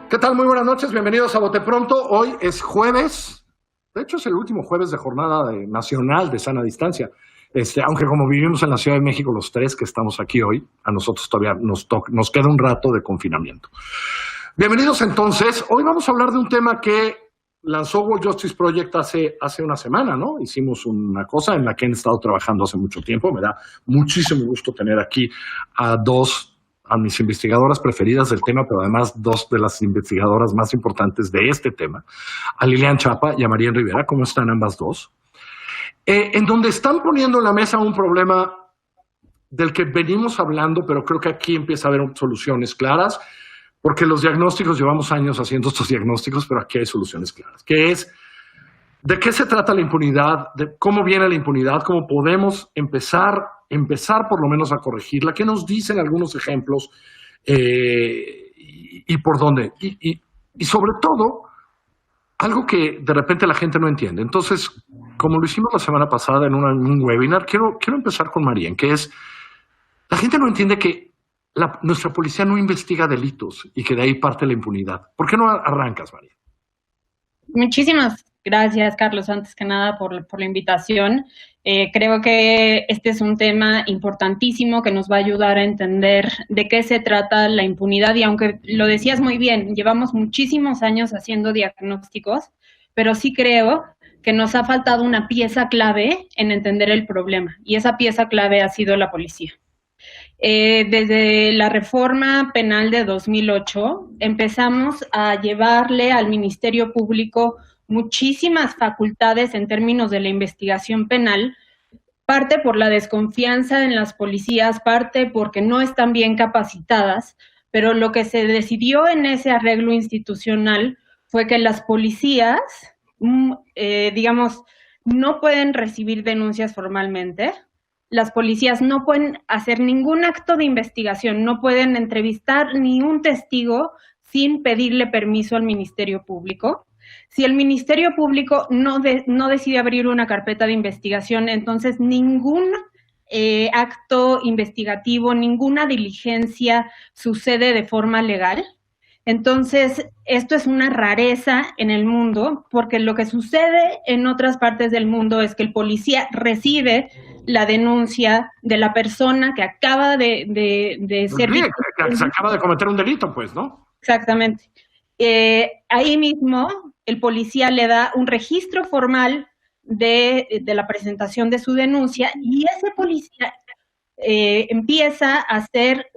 ¿Qué tal? Muy buenas noches, bienvenidos a Bote Pronto. Hoy es jueves, de hecho es el último jueves de jornada nacional de sana distancia. Aunque como vivimos en la Ciudad de México los tres que estamos aquí hoy, a nosotros todavía nos queda un rato de confinamiento. Bienvenidos entonces. Hoy vamos a hablar de un tema que lanzó World Justice Project hace una semana, ¿no? Hicimos una cosa en la que han estado trabajando hace mucho tiempo. Me da muchísimo gusto tener aquí a mis investigadoras preferidas del tema, pero además dos de las investigadoras más importantes de este tema, a Lilian Chapa y a Marién Rivera. ¿Cómo están ambas dos? En donde están poniendo en la mesa un problema del que venimos hablando, pero creo que aquí empieza a haber soluciones claras, porque los diagnósticos, llevamos años haciendo estos diagnósticos, pero aquí hay soluciones claras, que es de qué se trata la impunidad, de cómo viene la impunidad, cómo podemos empezar por lo menos a corregirla, qué nos dicen algunos ejemplos y por dónde. Y sobre todo, algo que de repente la gente no entiende. Entonces, como lo hicimos la semana pasada en un webinar, quiero empezar con Marién, que es, la gente no entiende que nuestra policía no investiga delitos y que de ahí parte la impunidad. ¿Por qué no arrancas, Marién? Muchísimas gracias, Carlos, antes que nada por la invitación. Creo que este es un tema importantísimo que nos va a ayudar a entender de qué se trata la impunidad, y aunque lo decías muy bien, llevamos muchísimos años haciendo diagnósticos, pero sí creo que nos ha faltado una pieza clave en entender el problema, y esa pieza clave ha sido la policía. Desde la reforma penal de 2008 empezamos a llevarle al Ministerio Público muchísimas facultades en términos de la investigación penal, parte por la desconfianza en las policías, parte porque no están bien capacitadas, pero lo que se decidió en ese arreglo institucional fue que las policías, no pueden recibir denuncias formalmente. Las policías no pueden hacer ningún acto de investigación, no pueden entrevistar ni un testigo sin pedirle permiso al Ministerio Público. Si el Ministerio Público no decide abrir una carpeta de investigación, entonces ningún acto investigativo, ninguna diligencia sucede de forma legal. Entonces, esto es una rareza en el mundo, porque lo que sucede en otras partes del mundo es que el policía recibe la denuncia de la persona que acaba de ser víctima. Que se acaba de cometer un delito, pues, ¿no? Exactamente. Ahí mismo, el policía le da un registro formal de la presentación de su denuncia, y ese policía empieza a hacer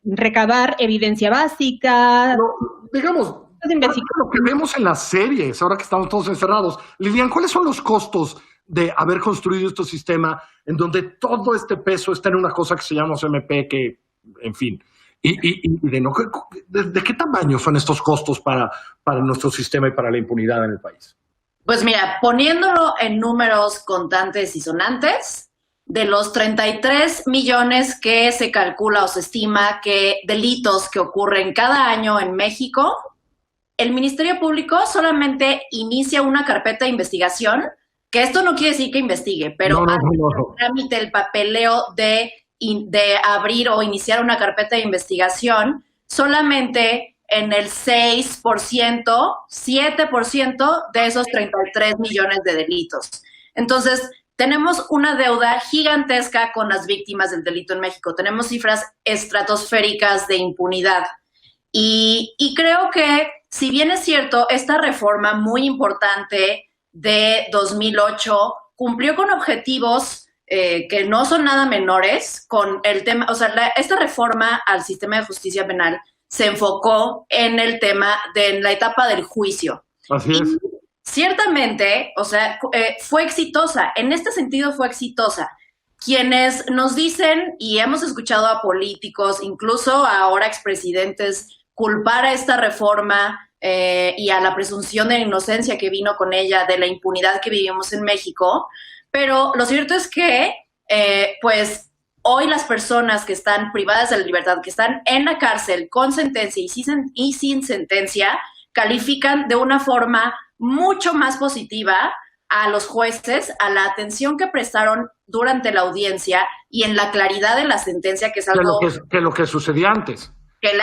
recabar evidencia básica. Lo que vemos en las series, ahora que estamos todos encerrados. Lilian, ¿cuáles son los costos de haber construido este sistema en donde todo este peso está en una cosa que se llama OMP, que, en fin, ¿de qué tamaño son estos costos para nuestro sistema y para la impunidad en el país? Pues mira, poniéndolo en números contantes y sonantes, de los 33 millones que se calcula o se estima que delitos que ocurren cada año en México, el Ministerio Público solamente inicia una carpeta de investigación, que esto no quiere decir que investigue, pero el trámite, el papeleo de abrir o iniciar una carpeta de investigación, solamente en el 6%, 7% de esos 33 millones de delitos. Entonces, tenemos una deuda gigantesca con las víctimas del delito en México. Tenemos cifras estratosféricas de impunidad. Y creo que, si bien es cierto, esta reforma muy importante de 2008 cumplió con objetivos que no son nada menores con el tema. O sea, esta reforma al sistema de justicia penal se enfocó en el tema de la etapa del juicio. Así es. Ciertamente, o sea, fue exitosa. En este sentido fue exitosa. Quienes nos dicen, y hemos escuchado a políticos, incluso a ahora expresidentes, culpar a esta reforma y a la presunción de inocencia que vino con ella, de la impunidad que vivimos en México, pero lo cierto es que, pues, hoy las personas que están privadas de la libertad, que están en la cárcel con sentencia y sin sentencia, califican de una forma mucho más positiva a los jueces, a la atención que prestaron durante la audiencia y en la claridad de la sentencia, que es algo... Que lo que sucedía antes. Que el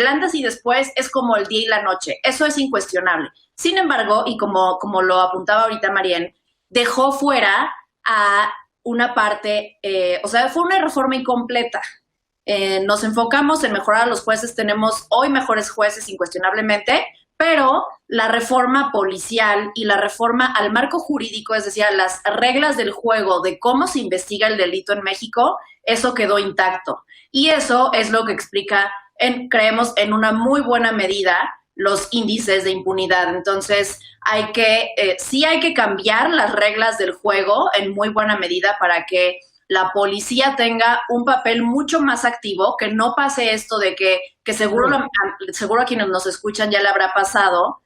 antes y después es como el día y la noche. Eso es incuestionable. Sin embargo, y como lo apuntaba ahorita Marién, dejó fuera a una parte, o sea, fue una reforma incompleta. Nos enfocamos en mejorar a los jueces, tenemos hoy mejores jueces incuestionablemente, pero la reforma policial y la reforma al marco jurídico, es decir, a las reglas del juego de cómo se investiga el delito en México, eso quedó intacto. Y eso es lo que explica, creemos, en una muy buena medida los índices de impunidad. Entonces, sí hay que cambiar las reglas del juego en muy buena medida para que la policía tenga un papel mucho más activo, que no pase esto de que seguro a quienes nos escuchan ya le habrá pasado,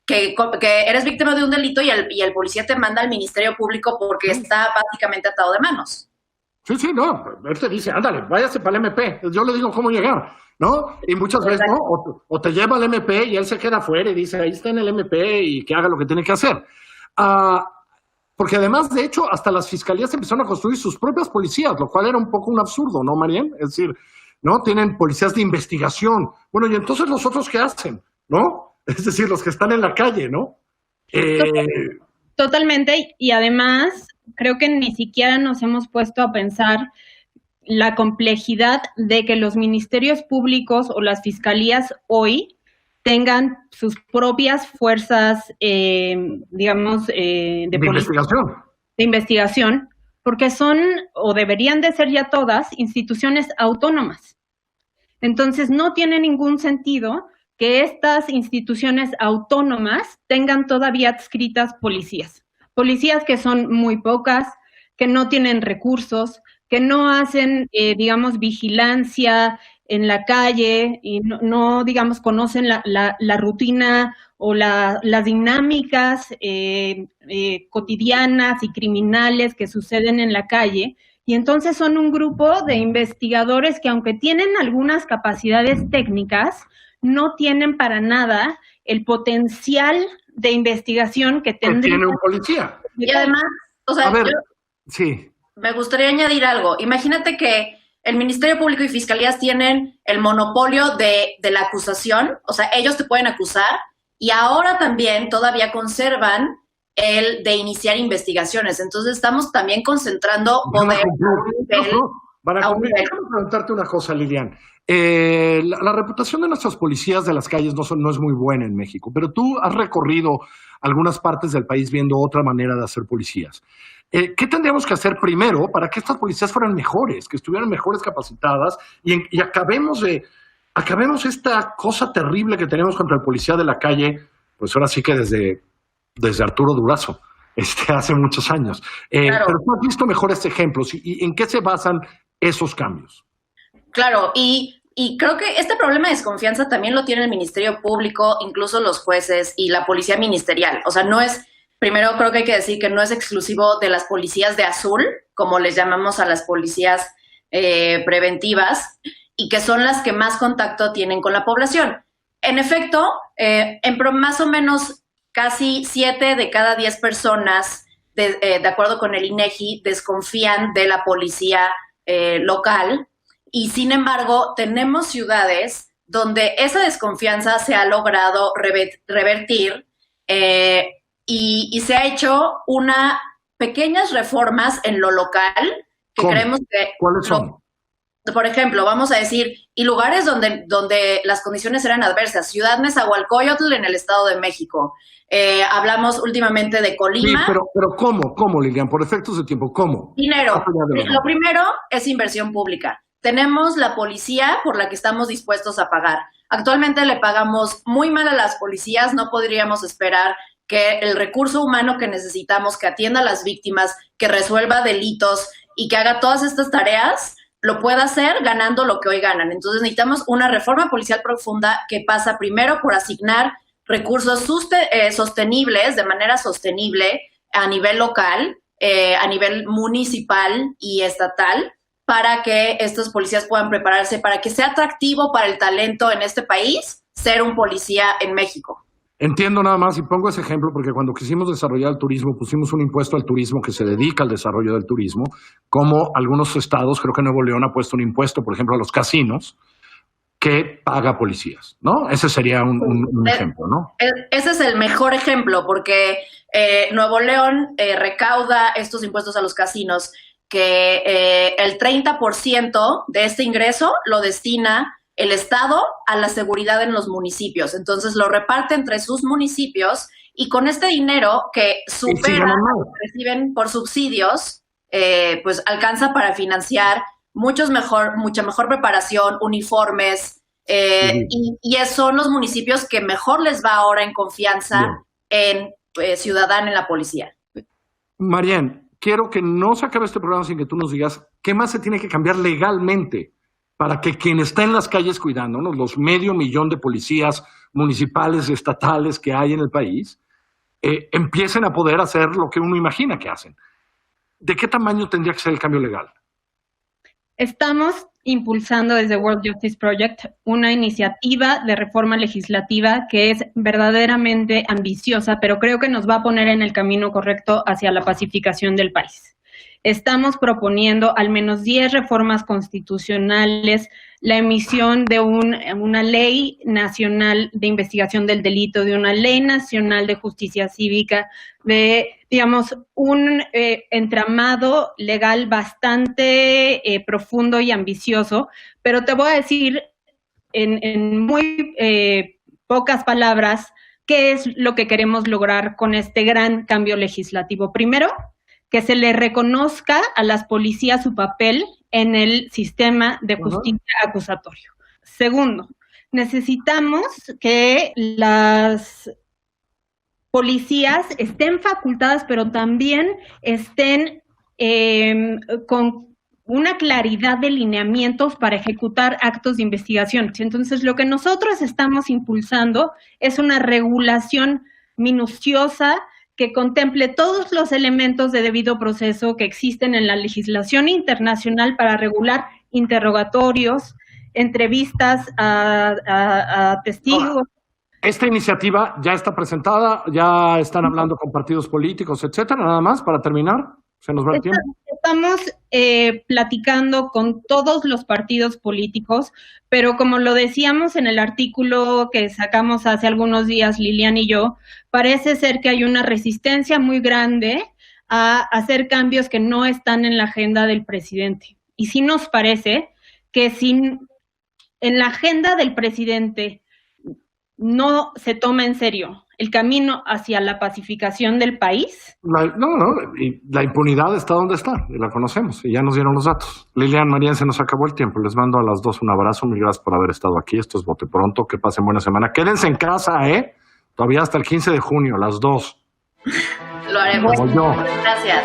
que eres víctima de un delito y el policía te manda al Ministerio Público porque está básicamente atado de manos. Sí, no, él te dice, ándale, váyase para el MP, yo le digo cómo llegar, ¿no? Y muchas veces, ¿no? O te lleva al MP y él se queda afuera y dice, ahí está en el MP y que haga lo que tiene que hacer. Porque además, de hecho, hasta las fiscalías empezaron a construir sus propias policías, lo cual era un poco un absurdo, ¿no, Marién? Es decir, ¿no? Tienen policías de investigación. Bueno, y entonces los otros, ¿qué hacen? ¿No? Es decir, los que están en la calle, ¿no? Totalmente, y además creo que ni siquiera nos hemos puesto a pensar la complejidad de que los ministerios públicos o las fiscalías hoy tengan sus propias fuerzas, digamos, de investigación, porque son, o deberían de ser ya todas, instituciones autónomas. Entonces, no tiene ningún sentido que estas instituciones autónomas tengan todavía adscritas policías que son muy pocas, que no tienen recursos, que no hacen, digamos, vigilancia en la calle y no digamos, conocen la rutina o las dinámicas cotidianas y criminales que suceden en la calle. Y entonces son un grupo de investigadores que, aunque tienen algunas capacidades técnicas, no tienen para nada el potencial de investigación que tendría. Tiene un policía. Y además, o sea, sí. Me gustaría añadir algo. Imagínate que el Ministerio Público y Fiscalías tienen el monopolio de la acusación, o sea, ellos te pueden acusar, y ahora también todavía conservan el de iniciar investigaciones. Entonces estamos también concentrando poder Déjame preguntarte una cosa, Lilian. La reputación de nuestras policías de las calles no es muy buena en México, pero tú has recorrido algunas partes del país viendo otra manera de hacer policías. ¿Qué tendríamos que hacer primero para que estas policías fueran mejores, que estuvieran mejores capacitadas y acabemos esta cosa terrible que tenemos contra el policía de la calle, pues ahora sí que desde Arturo Durazo, hace muchos años? Claro. Pero tú has visto mejores ejemplos y ¿en qué se basan esos cambios? Claro, y creo que este problema de desconfianza también lo tiene el Ministerio Público, incluso los jueces y la policía ministerial. O sea, primero creo que hay que decir que no es exclusivo de las policías de azul, como les llamamos a las policías preventivas, y que son las que más contacto tienen con la población. En efecto, más o menos casi 7 de cada 10 personas, de acuerdo con el INEGI, desconfían de la policía local, y sin embargo tenemos ciudades donde esa desconfianza se ha logrado revertir y se ha hecho pequeñas reformas en lo local que ¿Cómo? creemos que... ¿Cuáles son? Por ejemplo, vamos a decir, y lugares donde las condiciones eran adversas. Ciudad Nezahualcóyotl en el Estado de México. Hablamos últimamente de Colima. Sí, pero ¿cómo, Lilian? Por efectos de tiempo, ¿cómo? Dinero. Lo primero es inversión pública. Tenemos la policía por la que estamos dispuestos a pagar. Actualmente le pagamos muy mal a las policías, no podríamos esperar que el recurso humano que necesitamos, que atienda a las víctimas, que resuelva delitos y que haga todas estas tareas, lo pueda hacer ganando lo que hoy ganan. Entonces necesitamos una reforma policial profunda que pasa primero por asignar recursos sostenibles, de manera sostenible, a nivel local, a nivel municipal y estatal, para que estos policías puedan prepararse, para que sea atractivo para el talento en este país ser un policía en México. Entiendo nada más y pongo ese ejemplo porque cuando quisimos desarrollar el turismo pusimos un impuesto al turismo que se dedica al desarrollo del turismo, como algunos estados, creo que Nuevo León ha puesto un impuesto, por ejemplo, a los casinos, que paga policías, ¿no? Ese sería un ejemplo, ¿no? Ese es el mejor ejemplo porque Nuevo León recauda estos impuestos a los casinos que el 30% de este ingreso lo destina el Estado a la seguridad en los municipios. Entonces lo reparte entre sus municipios y con este dinero que supera lo que reciben por subsidios, pues alcanza para financiar mucha mejor preparación, uniformes, y son los municipios que mejor les va ahora en confianza en ciudadana en la policía. Marian, quiero que no se acabe este programa sin que tú nos digas qué más se tiene que cambiar legalmente para que quien está en las calles cuidándonos, los 500,000 de policías municipales, estatales que hay en el país, empiecen a poder hacer lo que uno imagina que hacen. ¿De qué tamaño tendría que ser el cambio legal? Estamos impulsando desde World Justice Project una iniciativa de reforma legislativa que es verdaderamente ambiciosa, pero creo que nos va a poner en el camino correcto hacia la pacificación del país. Estamos proponiendo al menos 10 reformas constitucionales, la emisión de una ley nacional de investigación del delito, de una ley nacional de justicia cívica, de, digamos, un entramado legal bastante profundo y ambicioso. Pero te voy a decir en muy pocas palabras qué es lo que queremos lograr con este gran cambio legislativo. Primero, que se le reconozca a las policías su papel en el sistema de justicia acusatorio. Segundo, necesitamos que las policías estén facultadas, pero también estén con una claridad de lineamientos para ejecutar actos de investigación. Entonces, lo que nosotros estamos impulsando es una regulación minuciosa que contemple todos los elementos de debido proceso que existen en la legislación internacional para regular interrogatorios, entrevistas a testigos. Esta iniciativa ya está presentada, ya están hablando con partidos políticos, etcétera, nada más para terminar. Se nos va el tiempo. Estamos platicando con todos los partidos políticos, pero como lo decíamos en el artículo que sacamos hace algunos días Lilian y yo, parece ser que hay una resistencia muy grande a hacer cambios que no están en la agenda del presidente. Y sí nos parece que si en la agenda del presidente no se toma en serio el camino hacia la pacificación del país. Y la impunidad está donde está, y la conocemos, y ya nos dieron los datos. Lilian, Marian, se nos acabó el tiempo. Les mando a las dos un abrazo, mil gracias por haber estado aquí. Esto es Bote Pronto, que pasen buena semana. Quédense en casa, todavía hasta el 15 de junio, las dos. Lo haremos. Como yo. Gracias.